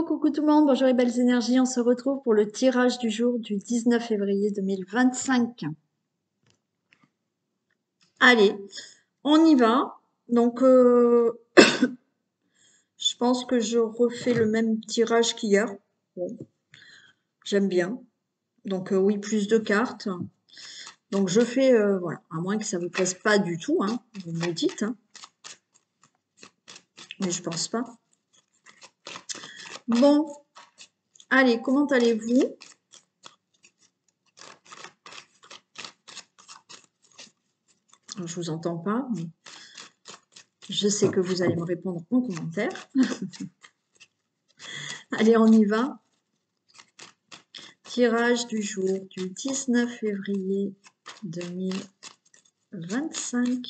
Coucou tout le monde, bonjour les belles énergies, on se retrouve pour le tirage du jour du 19 février 2025. Allez, on y va. Donc, je pense que je refais le même tirage qu'hier. Bon, j'aime bien. Donc, oui, plus de cartes. Donc, je fais, voilà, à moins que ça vous plaise pas du tout, hein, vous me dites. Hein. Mais je pense pas. Bon, allez, comment allez-vous? Je vous entends pas, mais je sais que vous allez me répondre en commentaire. Allez, on y va. Tirage du jour du 19 février 2025.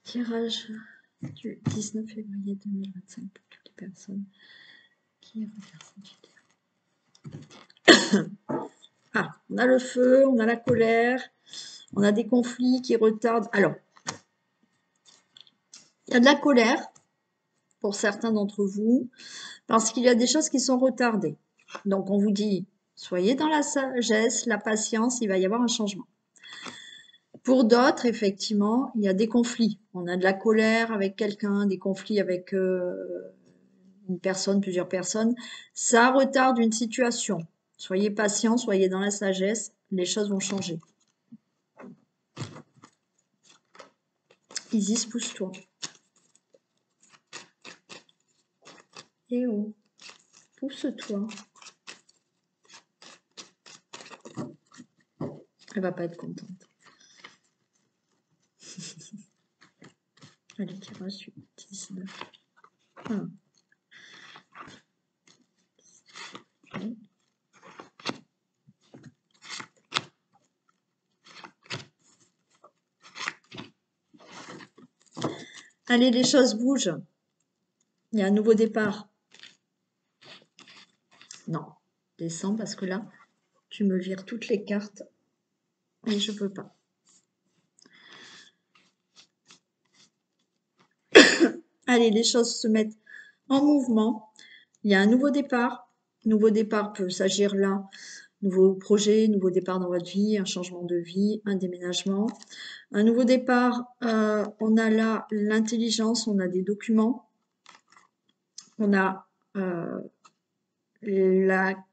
Tirage du 19 février 2025 pour toutes les personnes qui regardent cette vidéo. Ah, on a le feu, on a la colère, on a des conflits qui retardent. Alors, il y a de la colère pour certains d'entre vous parce qu'il y a des choses qui sont retardées. Donc, on vous dit, soyez dans la sagesse, la patience, il va y avoir un changement. Pour d'autres, effectivement, il y a des conflits. On a de la colère avec quelqu'un, des conflits avec une personne, plusieurs personnes. Ça retarde une situation. Soyez patient, soyez dans la sagesse, les choses vont changer. Isis, pousse-toi. Eh oh, pousse-toi. Elle va pas être contente. Allez, tirage du 19. Ah. Allez, les choses bougent. Il y a un nouveau départ. Non, descends parce que là, tu me vires toutes les cartes et je peux pas. Allez, les choses se mettent en mouvement. Il y a un nouveau départ. Nouveau départ peut s'agir là, nouveau projet, nouveau départ dans votre vie, un changement de vie, un déménagement. Un nouveau départ, on a là l'intelligence, on a des documents, on a la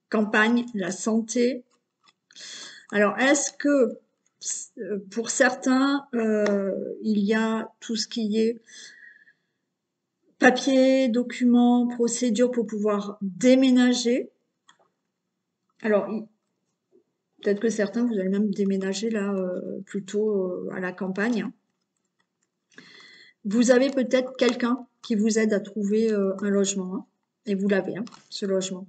campagne, la santé. Alors, est-ce que pour certains, il y a tout ce qui est papier, documents, procédures pour pouvoir déménager. Alors, peut-être que certains, vous allez même déménager là, plutôt à la campagne. Vous avez peut-être quelqu'un qui vous aide à trouver un logement, hein, et vous l'avez, hein, ce logement.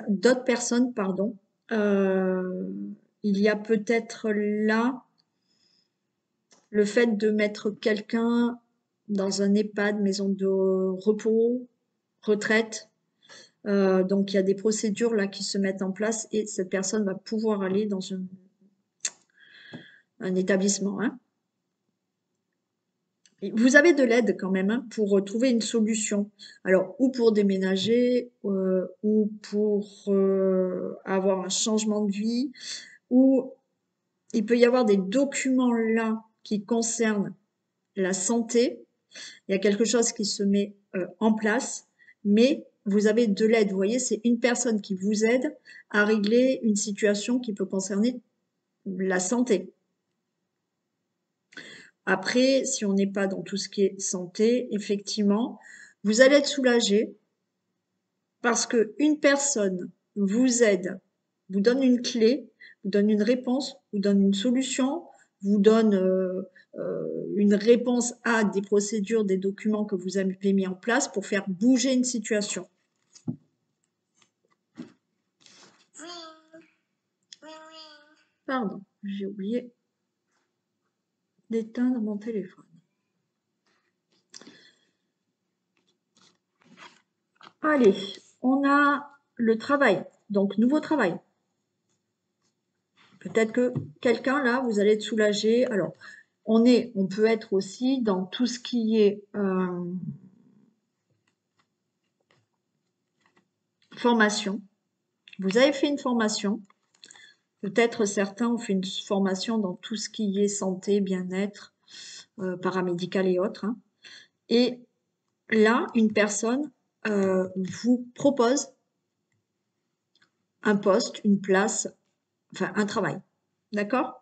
D'autres personnes, pardon, il y a peut-être là le fait de mettre quelqu'un dans un EHPAD, maison de repos, retraite. Donc, il y a des procédures là qui se mettent en place et cette personne va pouvoir aller dans un établissement. Hein. Vous avez de l'aide quand même, hein, pour trouver une solution. Alors, ou pour déménager, ou pour avoir un changement de vie, ou il peut y avoir des documents là qui concernent la santé. Il y a quelque chose qui se met en place, mais vous avez de l'aide. Vous voyez, c'est une personne qui vous aide à régler une situation qui peut concerner la santé. Après, si on n'est pas dans tout ce qui est santé, effectivement, vous allez être soulagé parce qu'une personne vous aide, vous donne une clé, vous donne une réponse, vous donne une solution, vous donne une réponse à des procédures, des documents que vous avez mis en place pour faire bouger une situation. Pardon, j'ai oublié d'éteindre mon téléphone. Allez, on a le travail, donc nouveau travail. Peut-être que quelqu'un, là, vous allez être soulagé. Alors, on peut être aussi dans tout ce qui est formation. Vous avez fait une formation. Peut-être certains ont fait une formation dans tout ce qui est santé, bien-être, paramédical et autres, hein. Et là, une personne vous propose un poste, une place, enfin un travail. D'accord?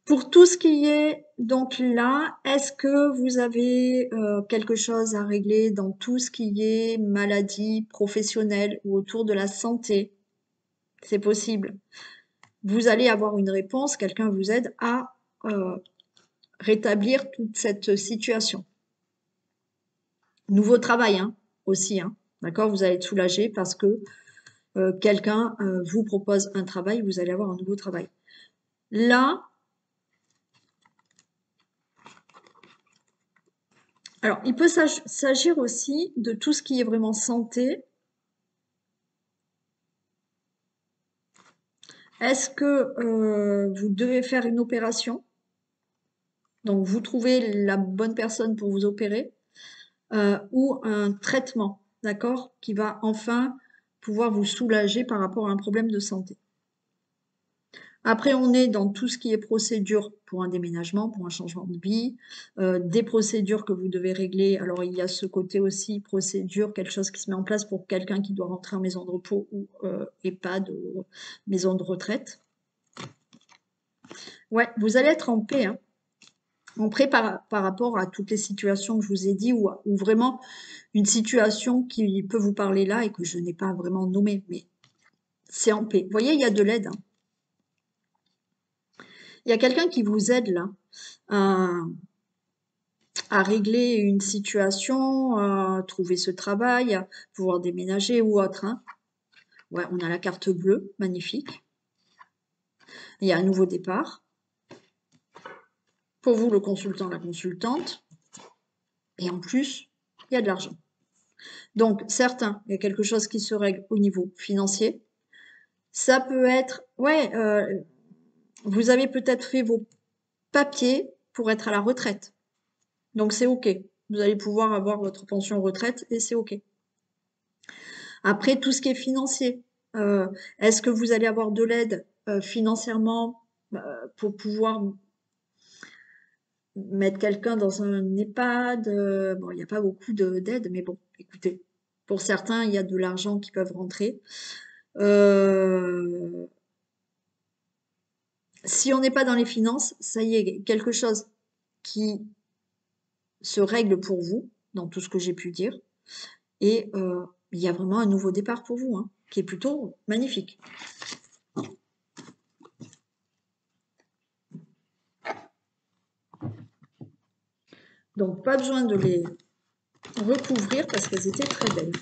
Pour tout ce qui est donc là, est-ce que vous avez quelque chose à régler dans tout ce qui est maladie professionnelle ou autour de la santé? C'est possible. Vous allez avoir une réponse, quelqu'un vous aide à rétablir toute cette situation. Nouveau travail, hein, aussi, hein, d'accord? Vous allez être soulagé parce que quelqu'un vous propose un travail, vous allez avoir un nouveau travail. Là, alors il peut s'agir aussi de tout ce qui est vraiment santé. Est-ce que vous devez faire une opération? Donc vous trouvez la bonne personne pour vous opérer ou un traitement, d'accord, qui va enfin pouvoir vous soulager par rapport à un problème de santé. Après, on est dans tout ce qui est procédure pour un déménagement, pour un changement de vie, des procédures que vous devez régler. Alors, il y a ce côté aussi procédure, quelque chose qui se met en place pour quelqu'un qui doit rentrer en maison de repos ou EHPAD ou maison de retraite. Ouais, vous allez être en paix, hein. En paix par rapport à toutes les situations que je vous ai dit ou vraiment une situation qui peut vous parler là et que je n'ai pas vraiment nommée, mais c'est en paix. Vous voyez, il y a de l'aide, hein. Il y a quelqu'un qui vous aide là à régler une situation, à trouver ce travail, à pouvoir déménager ou autre, hein. Ouais, on a la carte bleue, magnifique. Il y a un nouveau départ. Pour vous, le consultant, la consultante. Et en plus, il y a de l'argent. Donc, certains, il y a quelque chose qui se règle au niveau financier. Ça peut être, ouais, vous avez peut-être fait vos papiers pour être à la retraite. Donc, c'est OK. Vous allez pouvoir avoir votre pension retraite et c'est OK. Après, tout ce qui est financier, est-ce que vous allez avoir de l'aide financièrement pour pouvoir mettre quelqu'un dans un EHPAD? Bon, il n'y a pas beaucoup d'aide, mais bon, écoutez, pour certains, il y a de l'argent qui peuvent rentrer. Si on n'est pas dans les finances, ça y est, quelque chose qui se règle pour vous, dans tout ce que j'ai pu dire, et il y a vraiment un nouveau départ pour vous, hein, qui est plutôt magnifique. Donc, pas besoin de les recouvrir parce qu'elles étaient très belles.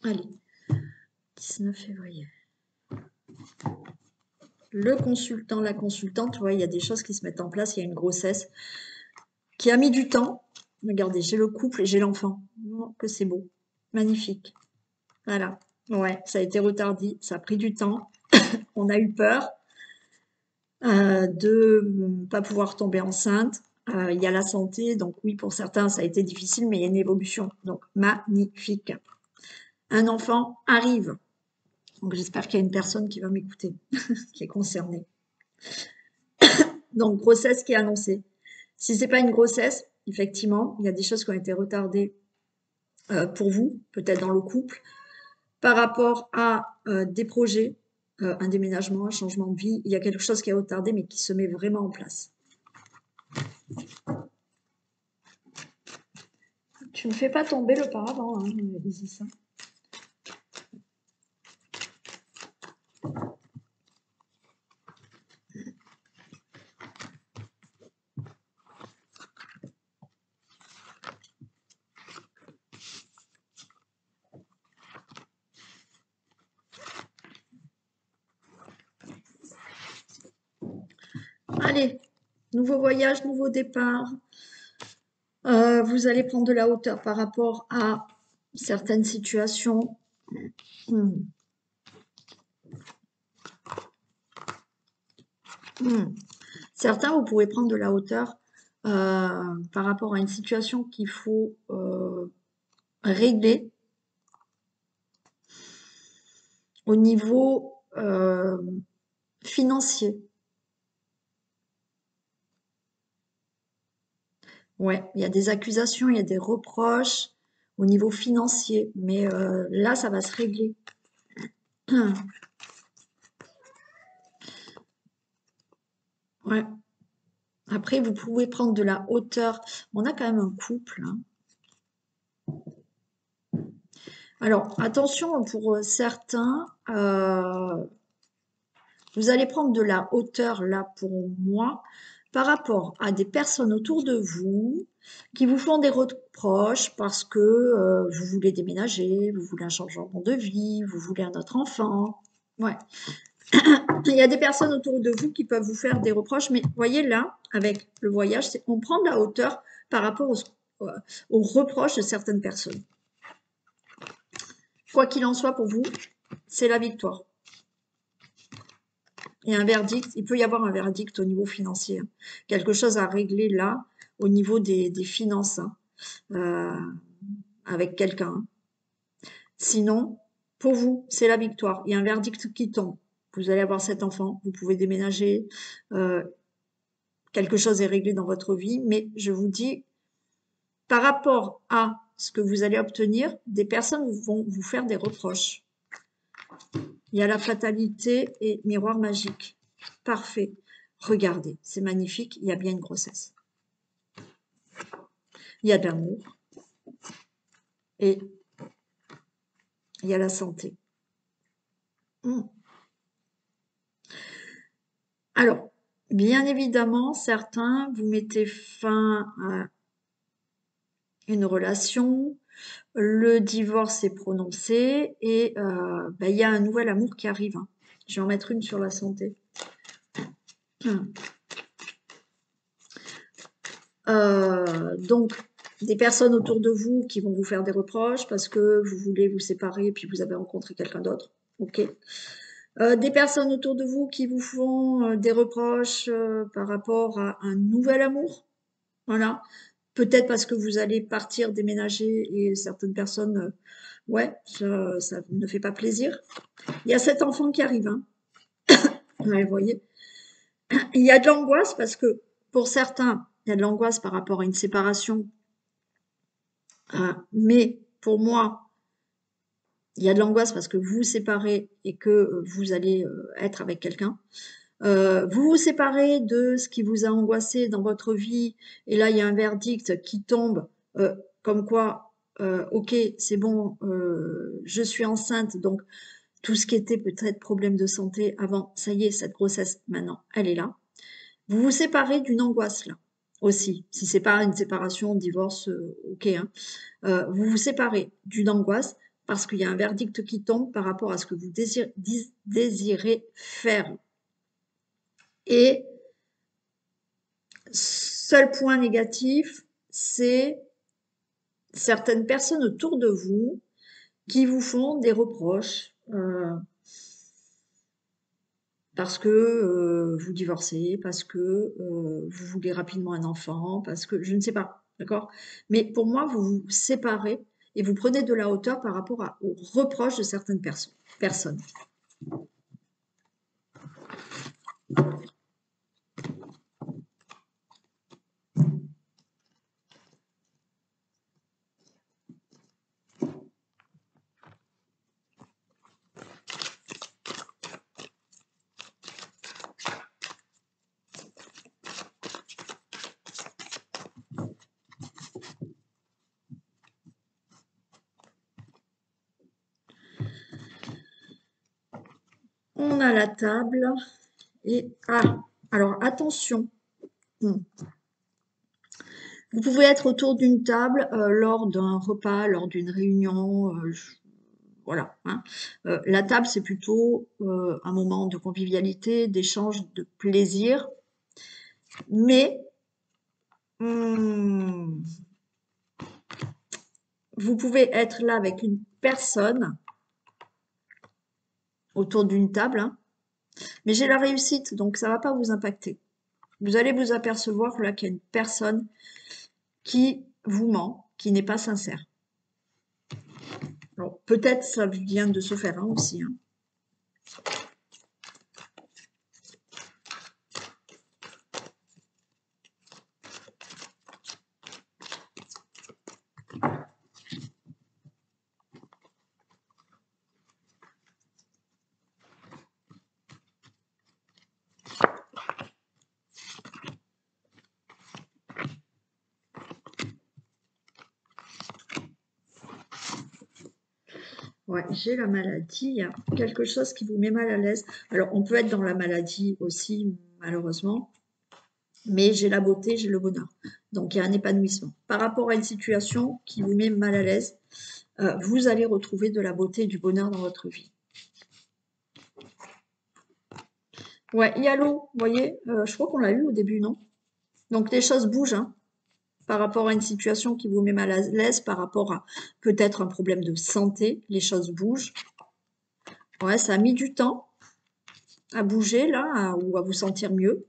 Allez, 19 février. Le consultant, la consultante, ouais, il y a des choses qui se mettent en place, il y a une grossesse qui a mis du temps. Regardez, j'ai le couple et j'ai l'enfant. Oh, que c'est beau. Magnifique. Voilà. Ouais, ça a été retardé, ça a pris du temps. On a eu peur de ne pas pouvoir tomber enceinte. Il y a la santé, donc oui, pour certains, ça a été difficile, mais il y a une évolution. Donc, magnifique. Un enfant arrive. Donc, j'espère qu'il y a une personne qui va m'écouter, qui est concernée. Donc, grossesse qui est annoncée. Si c'est pas une grossesse, effectivement, il y a des choses qui ont été retardées pour vous, peut-être dans le couple, par rapport à des projets, un déménagement, un changement de vie. Il y a quelque chose qui est retardé, mais qui se met vraiment en place. Tu ne fais pas tomber le paravent, hein, Isis. Allez, nouveau voyage, nouveau départ. Vous allez prendre de la hauteur par rapport à certaines situations. Hmm. Certains, vous pouvez prendre de la hauteur par rapport à une situation qu'il faut régler au niveau financier. Ouais, il y a des accusations, il y a des reproches au niveau financier, mais là, ça va se régler. Ouais. Après, vous pouvez prendre de la hauteur. On a quand même un couple, hein. Alors, attention, pour certains, vous allez prendre de la hauteur, là, pour moi, par rapport à des personnes autour de vous qui vous font des reproches parce que vous voulez déménager, vous voulez un changement de vie, vous voulez un autre enfant. Ouais. Il y a des personnes autour de vous qui peuvent vous faire des reproches, mais voyez là, avec le voyage, on prend de la hauteur par rapport aux reproches de certaines personnes. Quoi qu'il en soit pour vous, c'est la victoire. Il y a un verdict, il peut y avoir un verdict au niveau financier, hein. Quelque chose à régler là, au niveau des finances, hein, avec quelqu'un. Sinon, pour vous, c'est la victoire. Il y a un verdict qui tombe. Vous allez avoir cet enfant, vous pouvez déménager, quelque chose est réglé dans votre vie, mais je vous dis, par rapport à ce que vous allez obtenir, des personnes vont vous faire des reproches. Il y a la fatalité et miroir magique. Parfait. Regardez, c'est magnifique, il y a bien une grossesse. Il y a de l'amour. Et il y a la santé. Alors, bien évidemment, certains, vous mettez fin à une relation, le divorce est prononcé et il y a un nouvel amour qui arrive, hein. Je vais en mettre une sur la santé. Donc, des personnes autour de vous qui vont vous faire des reproches parce que vous voulez vous séparer et puis vous avez rencontré quelqu'un d'autre. Ok. Des personnes autour de vous qui vous font des reproches par rapport à un nouvel amour. Voilà. Peut-être parce que vous allez partir, déménager et certaines personnes, ouais, ça ne fait pas plaisir. Il y a cet enfant qui arrive, hein. Ouais, vous voyez. Il y a de l'angoisse parce que pour certains, il y a de l'angoisse par rapport à une séparation. Mais pour moi, il y a de l'angoisse parce que vous vous séparez et que vous allez être avec quelqu'un. Vous vous séparez de ce qui vous a angoissé dans votre vie et là, il y a un verdict qui tombe comme quoi, ok, c'est bon, je suis enceinte, donc tout ce qui était peut-être problème de santé avant, ça y est, cette grossesse, maintenant, elle est là. Vous vous séparez d'une angoisse là aussi. Si c'est pas une séparation, divorce, ok, hein. Vous vous séparez d'une angoisse parce qu'il y a un verdict qui tombe par rapport à ce que vous désirez faire. Et seul point négatif, c'est certaines personnes autour de vous qui vous font des reproches parce que vous divorcez, parce que vous voulez rapidement un enfant, parce que je ne sais pas, d'accord? Mais pour moi, vous vous séparez et vous prenez de la hauteur par rapport aux reproches de certaines personnes. On a la table et alors attention. Vous pouvez être autour d'une table lors d'un repas, lors d'une réunion, voilà, hein. La table, c'est plutôt un moment de convivialité, d'échange, de plaisir. Mais vous pouvez être là avec une personne autour d'une table, hein, mais j'ai la réussite, donc ça ne va pas vous impacter. Vous allez vous apercevoir là qu'il y a une personne qui vous ment, qui n'est pas sincère. Alors, peut-être ça vient de se faire aussi. Hein. Ouais, j'ai la maladie, il y a quelque chose qui vous met mal à l'aise. Alors, on peut être dans la maladie aussi, malheureusement, mais j'ai la beauté, j'ai le bonheur. Donc, il y a un épanouissement. Par rapport à une situation qui vous met mal à l'aise, vous allez retrouver de la beauté et du bonheur dans votre vie. Ouais, il y a l'eau, vous voyez, je crois qu'on l'a eu au début, non? Donc, les choses bougent, hein, par rapport à une situation qui vous met mal à l'aise, par rapport à peut-être un problème de santé, les choses bougent. Ouais, ça a mis du temps à bouger, là, ou à vous sentir mieux.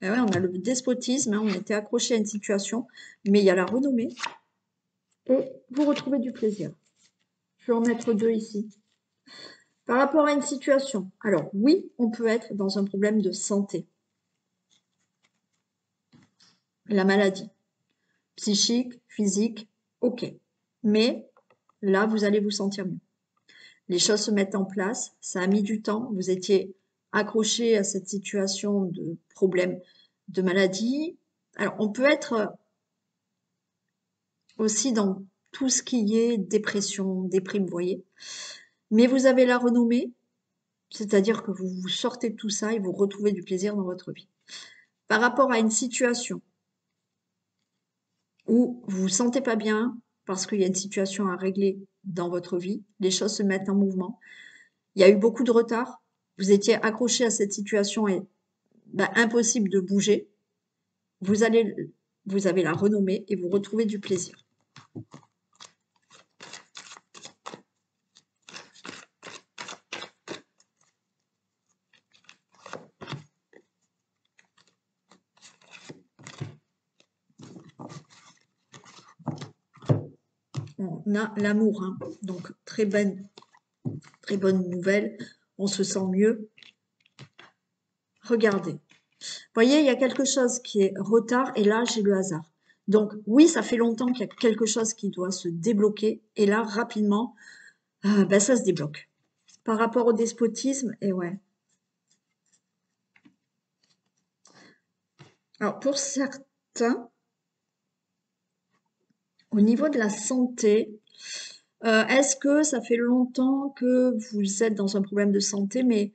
Et ouais, on a le despotisme, hein, on était accroché à une situation, mais il y a la renommée. Et vous retrouvez du plaisir. Je vais en mettre 2 ici. Par rapport à une situation, alors oui, on peut être dans un problème de santé. La maladie, psychique, physique, ok. Mais là, vous allez vous sentir mieux. Les choses se mettent en place, ça a mis du temps, vous étiez accroché à cette situation de problème de maladie. Alors, on peut être aussi dans tout ce qui est dépression, déprime, vous voyez. Mais vous avez la renommée, c'est-à-dire que vous vous sortez de tout ça et vous retrouvez du plaisir dans votre vie. Par rapport à une situation où vous vous sentez pas bien parce qu'il y a une situation à régler dans votre vie, les choses se mettent en mouvement. Il y a eu beaucoup de retard, vous étiez accroché à cette situation et impossible de bouger. Vous avez la renommée et vous retrouvez du plaisir. On a l'amour, hein. Donc très bonne nouvelle, on se sent mieux. Regardez, vous voyez, il y a quelque chose qui est retard et là, j'ai le hasard. Donc oui, ça fait longtemps qu'il y a quelque chose qui doit se débloquer et là, rapidement, ça se débloque. Par rapport au despotisme, et ouais. Alors pour certains, au niveau de la santé, est-ce que ça fait longtemps que vous êtes dans un problème de santé, mais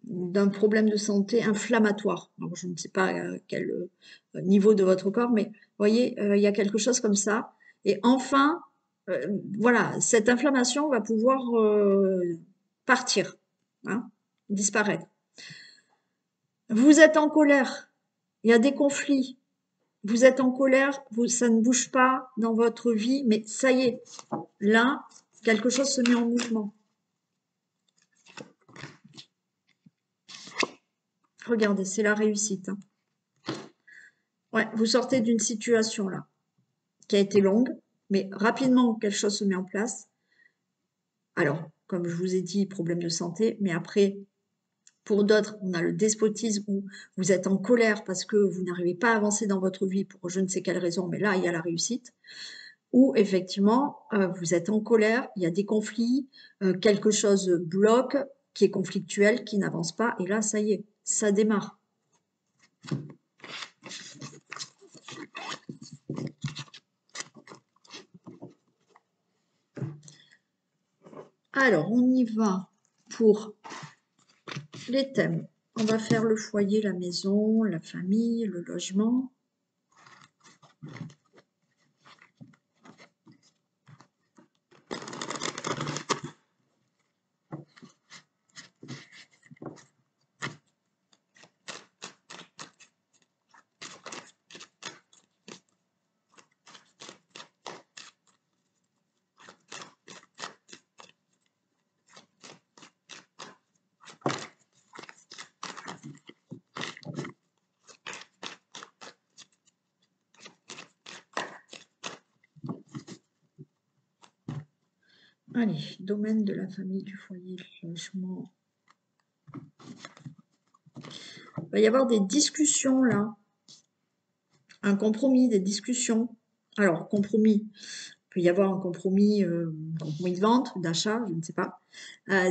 d'un problème de santé inflammatoire? Alors, je ne sais pas quel niveau de votre corps, mais vous voyez, il y a quelque chose comme ça. Et enfin, voilà, cette inflammation va pouvoir partir, hein, disparaître. Vous êtes en colère, il y a des conflits, vous êtes en colère, ça ne bouge pas dans votre vie, mais ça y est, là, quelque chose se met en mouvement. Regardez, c'est la réussite. Hein. Ouais, vous sortez d'une situation là, qui a été longue, mais rapidement, quelque chose se met en place. Alors, comme je vous ai dit, problème de santé, mais après, pour d'autres, on a le despotisme où vous êtes en colère parce que vous n'arrivez pas à avancer dans votre vie pour je ne sais quelle raison, mais là, il y a la réussite. Ou effectivement, vous êtes en colère, il y a des conflits, quelque chose bloque, qui est conflictuel, qui n'avance pas, et là, ça y est, ça démarre. Alors, on y va pour les thèmes. On va faire le foyer, la maison, la famille, le logement. Allez, domaine de la famille, du foyer, du logement. Il va y avoir des discussions là. Un compromis, des discussions. Alors, compromis, il peut y avoir un compromis de vente, d'achat, je ne sais pas.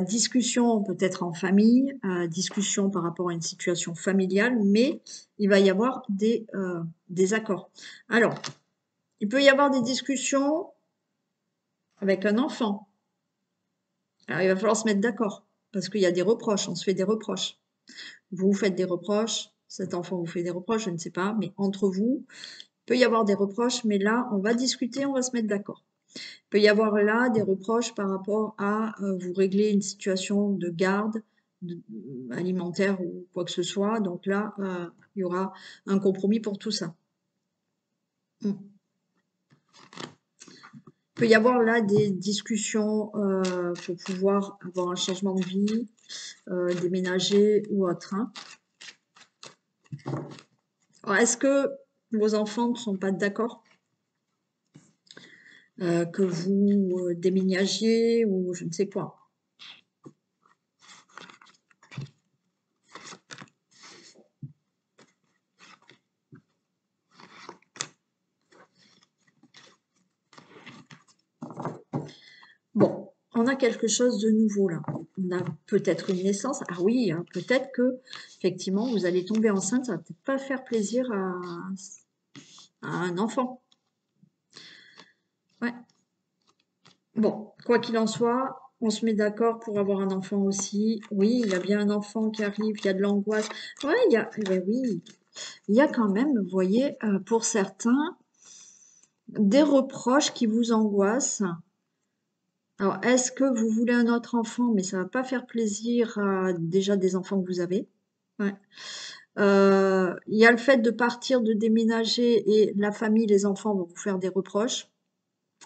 Discussion peut-être en famille, discussion par rapport à une situation familiale, mais il va y avoir des accords. Alors, il peut y avoir des discussions avec un enfant. Alors, il va falloir se mettre d'accord, parce qu'il y a des reproches, on se fait des reproches. Vous vous faites des reproches, cet enfant vous fait des reproches, je ne sais pas, mais entre vous, il peut y avoir des reproches, mais là, on va discuter, on va se mettre d'accord. Il peut y avoir là des reproches par rapport à vous régler une situation de garde alimentaire ou quoi que ce soit. Donc là, il y aura un compromis pour tout ça. Il peut y avoir là des discussions pour pouvoir avoir un changement de vie, déménager ou autre. Hein. Est-ce que vos enfants ne sont pas d'accord que vous déménagiez ou je ne sais quoi? Bon, on a quelque chose de nouveau là. On a peut-être une naissance. Ah oui, hein, peut-être que effectivement vous allez tomber enceinte. Ça va peut-être pas faire plaisir à un enfant. Ouais. Bon, quoi qu'il en soit, on se met d'accord pour avoir un enfant aussi. Oui, il y a bien un enfant qui arrive. Il y a de l'angoisse. Ouais, oui, il y a quand même, vous voyez, pour certains, des reproches qui vous angoissent. Alors, est-ce que vous voulez un autre enfant, mais ça va pas faire plaisir à déjà des enfants que vous avez? Ouais. Il y a le fait de partir, de déménager et la famille, les enfants vont vous faire des reproches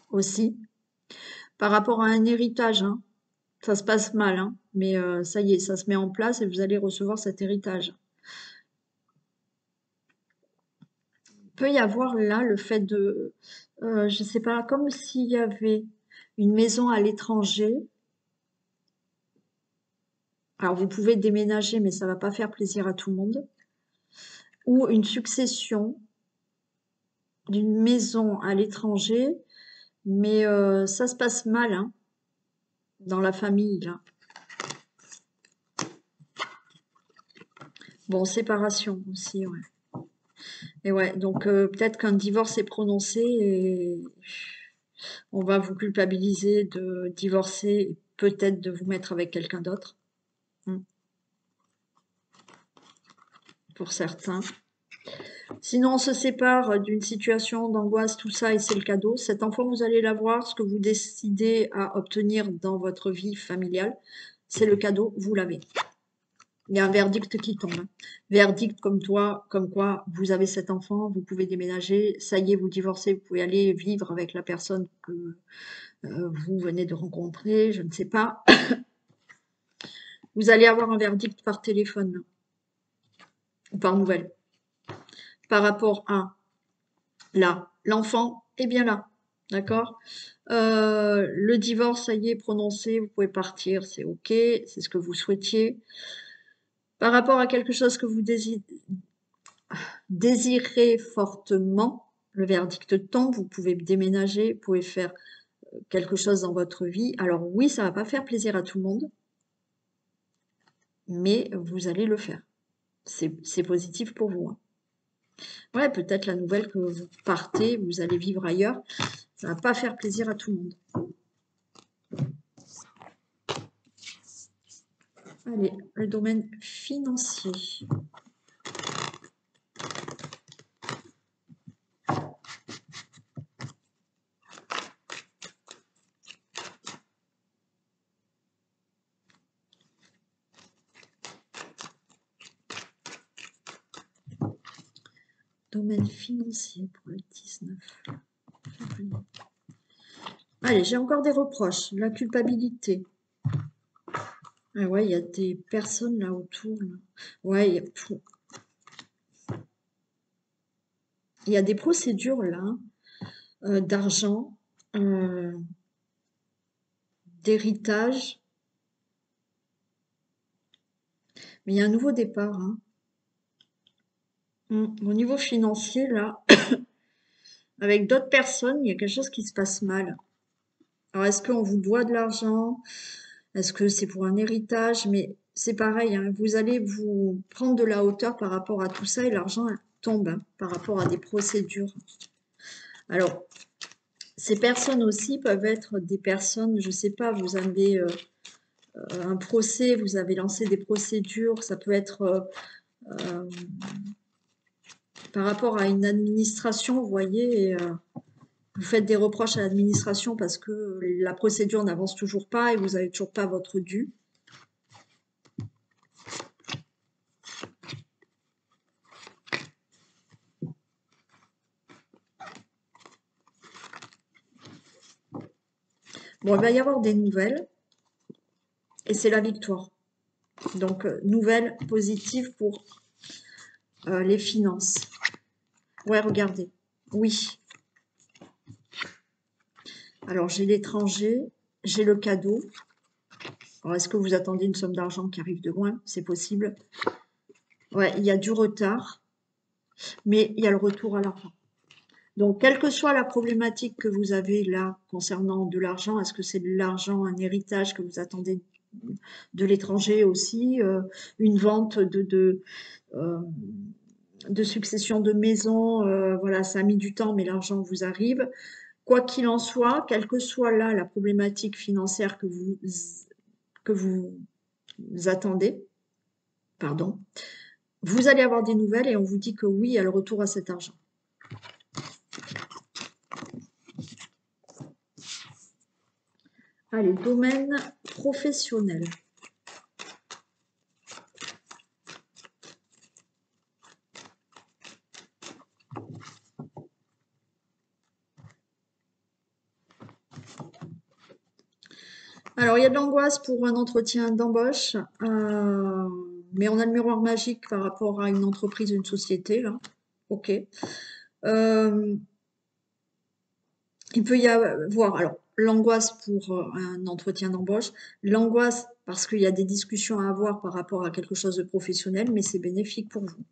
aussi. Par rapport à un héritage, hein, ça se passe mal, hein, mais ça y est, ça se met en place et vous allez recevoir cet héritage. Il peut y avoir là le fait de, je sais pas, comme s'il y avait une maison à l'étranger. Alors vous pouvez déménager, mais ça va pas faire plaisir à tout le monde. Ou une succession d'une maison à l'étranger, mais ça se passe mal hein, dans la famille. Là. Bon, séparation aussi, ouais. Et ouais, donc peut-être qu'un divorce est prononcé et on va vous culpabiliser de divorcer et peut-être de vous mettre avec quelqu'un d'autre, hein, pour certains. Sinon, on se sépare d'une situation d'angoisse, tout ça, et c'est le cadeau. Cet enfant, vous allez l'avoir. Ce que vous décidez à obtenir dans votre vie familiale, c'est le cadeau, vous l'avez. Il y a un verdict qui tombe. Hein. Verdict comme quoi vous avez cet enfant, vous pouvez déménager, ça y est, vous divorcez, vous pouvez aller vivre avec la personne que vous venez de rencontrer, je ne sais pas. Vous allez avoir un verdict par téléphone ou par nouvelle par rapport à là. L'enfant est bien là, d'accord. Le divorce, ça y est, prononcé, vous pouvez partir, c'est ok, c'est ce que vous souhaitiez. Par rapport à quelque chose que vous désirez fortement, le verdict tombe, vous pouvez déménager, vous pouvez faire quelque chose dans votre vie. Alors oui, ça va pas faire plaisir à tout le monde, mais vous allez le faire. C'est positif pour vous. Hein. Ouais, peut-être la nouvelle que vous partez, vous allez vivre ailleurs, ça va pas faire plaisir à tout le monde. Allez, le domaine financier. Domaine financier pour le 19 février. Allez, j'ai encore des reproches. La culpabilité. Ah ouais, il y a des personnes là autour. Là. Ouais, il y a des procédures là d'argent. d'héritage. Mais il y a un nouveau départ, hein. Au niveau financier, là, avec d'autres personnes, il y a quelque chose qui se passe mal. Alors, est-ce qu'on vous doit de l'argent? Est-ce que c'est pour un héritage? Mais c'est pareil, hein, vous allez vous prendre de la hauteur par rapport à tout ça et l'argent tombe, hein, par rapport à des procédures. Alors, ces personnes aussi peuvent être des personnes, je sais pas, vous avez un procès, vous avez lancé des procédures, ça peut être euh, par rapport à une administration, vous voyez, et, vous faites des reproches à l'administration parce que la procédure n'avance toujours pas et vous n'avez toujours pas votre dû. Bon, il va y avoir des nouvelles et c'est la victoire. Donc, nouvelles positives pour les finances. Ouais, regardez. Oui. Alors, j'ai l'étranger, j'ai le cadeau. Alors, est-ce que vous attendez une somme d'argent qui arrive de loin? C'est possible. Ouais, il y a du retard, mais il y a le retour à l'argent. Donc, quelle que soit la problématique que vous avez là concernant de l'argent, est-ce que c'est de l'argent, un héritage que vous attendez de l'étranger aussi, une vente de succession de maisons, voilà, ça a mis du temps, mais l'argent vous arrive. Quoi qu'il en soit, quelle que soit là la problématique financière que vous attendez, pardon, vous allez avoir des nouvelles et on vous dit que oui, il y a le retour à cet argent. Allez, domaine professionnel. Alors, il y a de l'angoisse pour un entretien d'embauche, mais on a le miroir magique par rapport à une entreprise, une société, là. Ok. Il peut y avoir, alors, l'angoisse pour un entretien d'embauche, l'angoisse parce qu'il y a des discussions à avoir par rapport à quelque chose de professionnel, mais c'est bénéfique pour vous.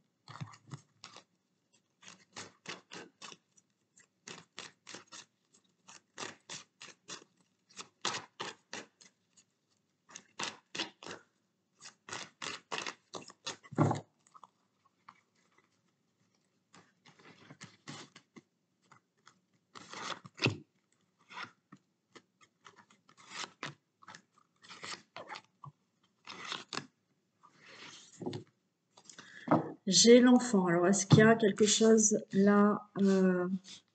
J'ai l'enfant. Alors, est-ce qu'il y a quelque chose là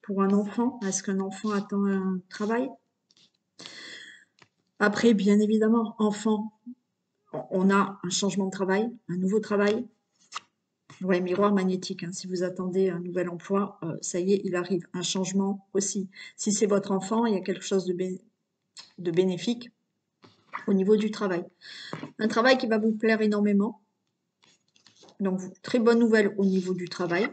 pour un enfant? Est-ce qu'un enfant attend un travail? Après, bien évidemment, enfant, on a un changement de travail, un nouveau travail. Ouais, miroir magnétique, hein. Si vous attendez un nouvel emploi, ça y est, il arrive. Un changement aussi. Si c'est votre enfant, il y a quelque chose de bénéfique au niveau du travail. Un travail qui va vous plaire énormément. Donc, très bonne nouvelle au niveau du travail.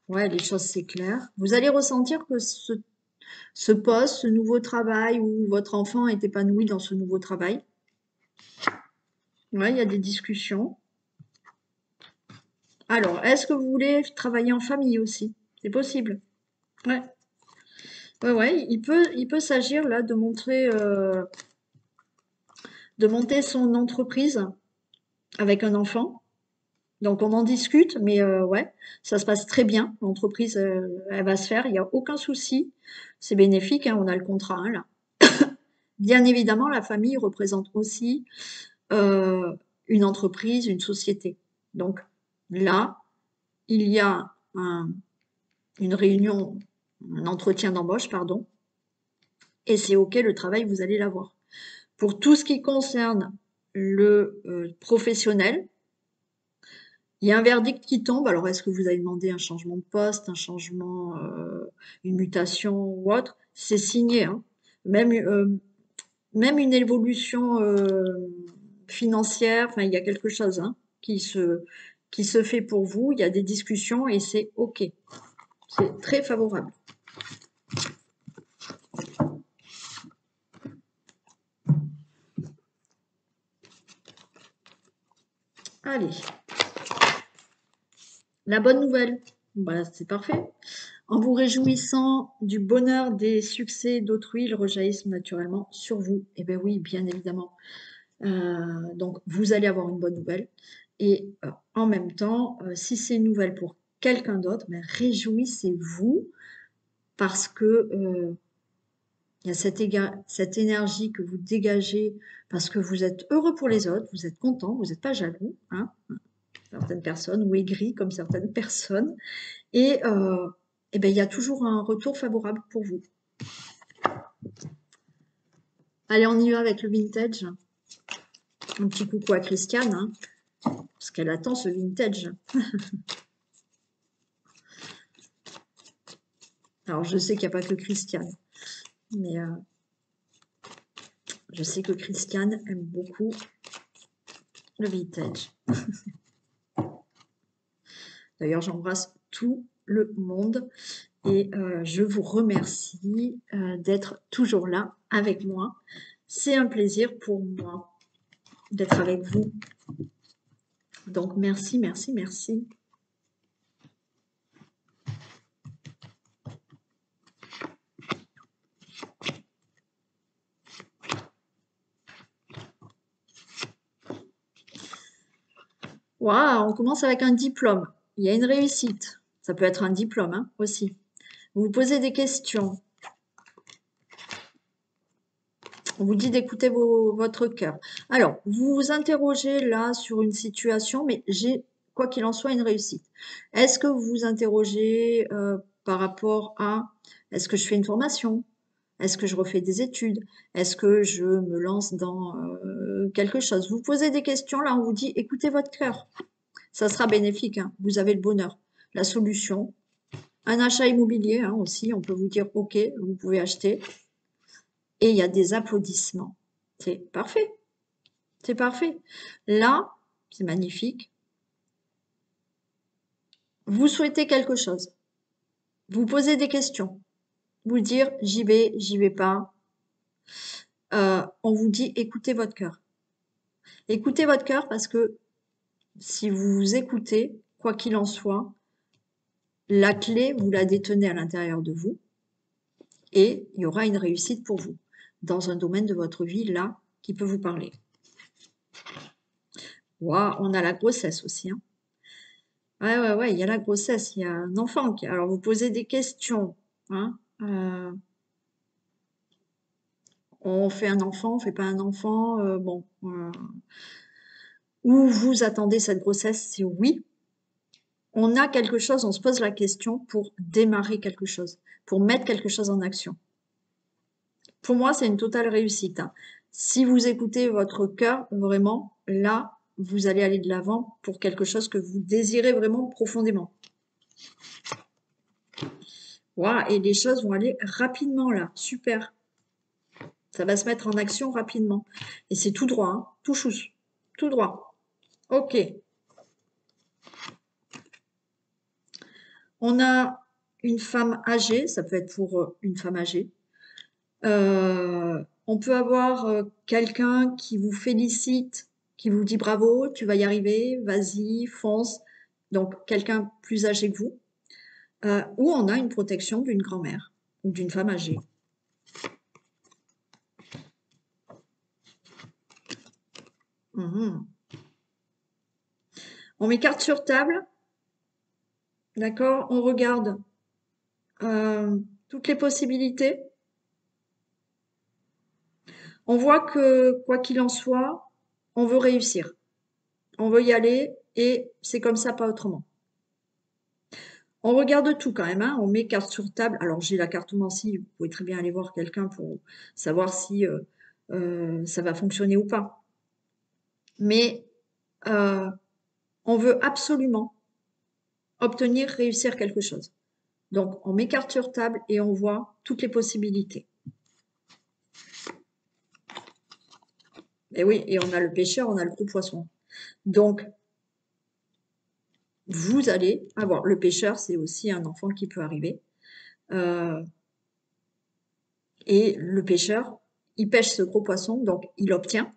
Ouais, les choses, c'est clair. Vous allez ressentir que ce poste, ce nouveau travail où votre enfant est épanoui dans ce nouveau travail. Ouais, il y a des discussions. Alors, est-ce que vous voulez travailler en famille aussi? C'est possible. Ouais. Ouais, il peut s'agir là de monter son entreprise avec un enfant. Donc on en discute, mais ouais, ça se passe très bien. L'entreprise, elle va se faire, il n'y a aucun souci. C'est bénéfique, hein, on a le contrat, hein, là. Bien évidemment, la famille représente aussi une entreprise, une société. Donc là, il y a une réunion, un entretien d'embauche, pardon, et c'est OK, le travail, vous allez l'avoir. Pour tout ce qui concerne le professionnel, il y a un verdict qui tombe. Alors, est-ce que vous avez demandé un changement de poste, un changement, une mutation ou autre? C'est signé, hein. Même une évolution financière, enfin, il y a quelque chose, hein, qui se fait pour vous. Il y a des discussions et c'est OK. C'est très favorable. Allez, la bonne nouvelle, bah, c'est parfait. En vous réjouissant du bonheur des succès d'autrui, ils rejaillissent naturellement sur vous. Eh bien oui, bien évidemment. Donc, vous allez avoir une bonne nouvelle. Et en même temps, si c'est une nouvelle pour quelqu'un d'autre, ben, réjouissez-vous parce que il y a cette énergie que vous dégagez parce que vous êtes heureux pour les autres, vous êtes content, vous n'êtes pas jaloux, hein, certaines personnes, ou aigri comme certaines personnes. Et, ben, il y a toujours un retour favorable pour vous. Allez, on y va avec le vintage. Un petit coucou à Christiane, hein, parce qu'elle attend ce vintage. Alors, je sais qu'il n'y a pas que Christiane, mais je sais que Christiane aime beaucoup le vintage. D'ailleurs, j'embrasse tout le monde et je vous remercie d'être toujours là avec moi. C'est un plaisir pour moi d'être avec vous. Donc, merci, merci, merci. Waouh, on commence avec un diplôme. Il y a une réussite. Ça peut être un diplôme hein, aussi. Vous vous posez des questions. On vous dit d'écouter votre cœur. Alors, vous vous interrogez là sur une situation, mais j'ai, quoi qu'il en soit, une réussite. Est-ce que vous vous interrogez par rapport à, est-ce que je fais une formation? Est-ce que je refais des études? Est-ce que je me lance dans quelque chose? Vous posez des questions, là on vous dit écoutez votre cœur. Ça sera bénéfique, hein. Vous avez le bonheur, la solution. Un achat immobilier hein, aussi, on peut vous dire ok, vous pouvez acheter. Et il y a des applaudissements. C'est parfait. C'est parfait. Là, c'est magnifique. Vous souhaitez quelque chose. Vous posez des questions. Vous dire j'y vais pas. On vous dit écoutez votre cœur. Écoutez votre cœur parce que si vous vous écoutez, quoi qu'il en soit, la clé, vous la détenez à l'intérieur de vous et il y aura une réussite pour vous dans un domaine de votre vie là qui peut vous parler. Wow, on a la grossesse aussi. Hein. Ouais, il y a la grossesse, il y a un enfant qui. Alors vous posez des questions. Hein, on fait un enfant, on fait pas un enfant, bon. Où vous attendez cette grossesse, c'est oui. On a quelque chose, on se pose la question pour démarrer quelque chose, pour mettre quelque chose en action. Pour moi, c'est une totale réussite. Hein. Si vous écoutez votre cœur, vraiment, là, vous allez aller de l'avant pour quelque chose que vous désirez vraiment profondément. Wow, et les choses vont aller rapidement là, super. Ça va se mettre en action rapidement. Et c'est tout droit, hein, tout chousse, tout droit. Ok. On a une femme âgée, ça peut être pour une femme âgée. On peut avoir quelqu'un qui vous félicite, qui vous dit bravo, tu vas y arriver, vas-y, fonce. Donc quelqu'un plus âgé que vous. Ou on a une protection d'une grand-mère ou d'une femme âgée. Mmh. On met carte sur table, d'accord? On regarde toutes les possibilités. On voit que, quoi qu'il en soit, on veut réussir. On veut y aller et c'est comme ça, pas autrement. On regarde tout quand même, hein. On met carte sur table. Alors j'ai la cartomancie, vous pouvez très bien aller voir quelqu'un pour savoir si ça va fonctionner ou pas. Mais on veut absolument obtenir, réussir quelque chose. Donc on met carte sur table et on voit toutes les possibilités. Et oui, et on a le pêcheur, on a le gros poisson. Donc vous allez avoir le pêcheur, c'est aussi un enfant qui peut arriver. Et le pêcheur, il pêche ce gros poisson, donc il obtient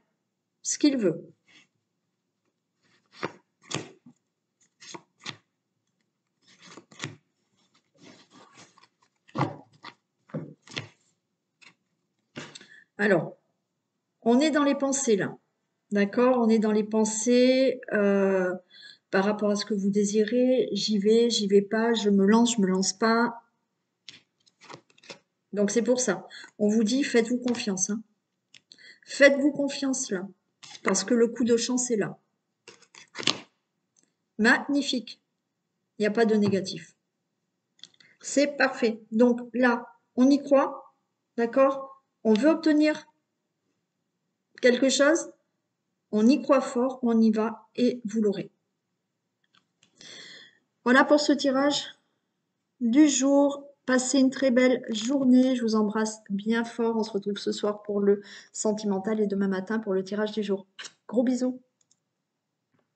ce qu'il veut. Alors, on est dans les pensées là. D'accord? On est dans les pensées par rapport à ce que vous désirez. J'y vais pas, je me lance pas. Donc c'est pour ça. On vous dit, faites-vous confiance, hein. Faites-vous confiance là. Parce que le coup de chance est là. Magnifique. Il n'y a pas de négatif. C'est parfait. Donc là, on y croit. D'accord? On veut obtenir quelque chose. On y croit fort, on y va et vous l'aurez. Voilà pour ce tirage du jour. Passez une très belle journée. Je vous embrasse bien fort. On se retrouve ce soir pour le sentimental et demain matin pour le tirage du jour. Gros bisous.